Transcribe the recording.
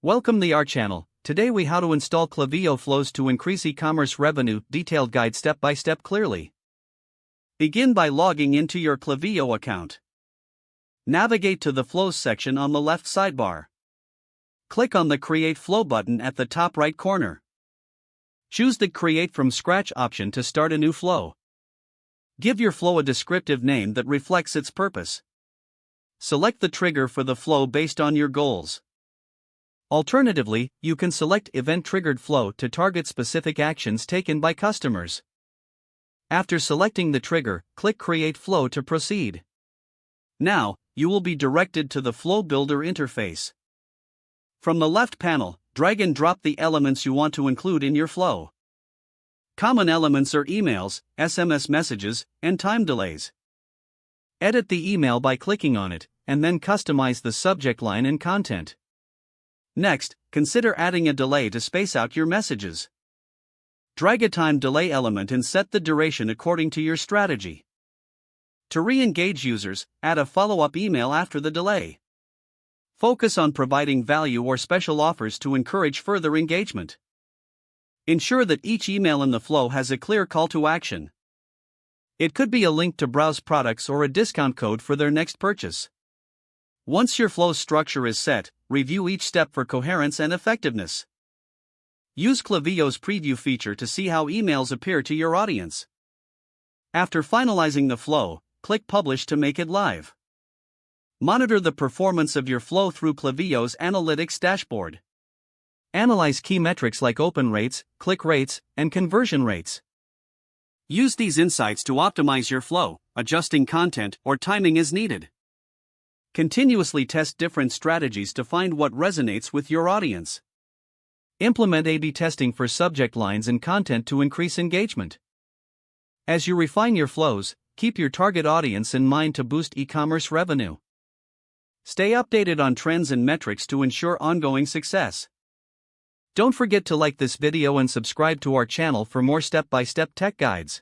Welcome to our channel. Today we how to install Klaviyo flows to increase e-commerce revenue. Detailed guide step by step clearly. Begin by logging into your Klaviyo account. Navigate to the flows section on the left sidebar. Click on the Create Flow button at the top right corner. Choose the Create from Scratch option to start a new flow. Give your flow a descriptive name that reflects its purpose. Select the trigger for the flow based on your goals. Alternatively, you can select Event-Triggered Flow to target specific actions taken by customers. After selecting the trigger, click Create Flow to proceed. Now, you will be directed to the Flow Builder interface. From the left panel, drag and drop the elements you want to include in your flow. Common elements are emails, SMS messages, and time delays. Edit the email by clicking on it, and then customize the subject line and content. Next, consider adding a delay to space out your messages. Drag a time delay element and set the duration according to your strategy. To re-engage users, add a follow-up email after the delay. Focus on providing value or special offers to encourage further engagement. Ensure that each email in the flow has a clear call to action. It could be a link to browse products or a discount code for their next purchase. Once your flow structure is set, review each step for coherence and effectiveness. Use Klaviyo's preview feature to see how emails appear to your audience. After finalizing the flow, click Publish to make it live. Monitor the performance of your flow through Klaviyo's Analytics dashboard. Analyze key metrics like open rates, click rates, and conversion rates. Use these insights to optimize your flow, adjusting content or timing as needed. Continuously test different strategies to find what resonates with your audience. Implement A/B testing for subject lines and content to increase engagement. As you refine your flows, keep your target audience in mind to boost e-commerce revenue. Stay updated on trends and metrics to ensure ongoing success. Don't forget to like this video and subscribe to our channel for more step-by-step tech guides.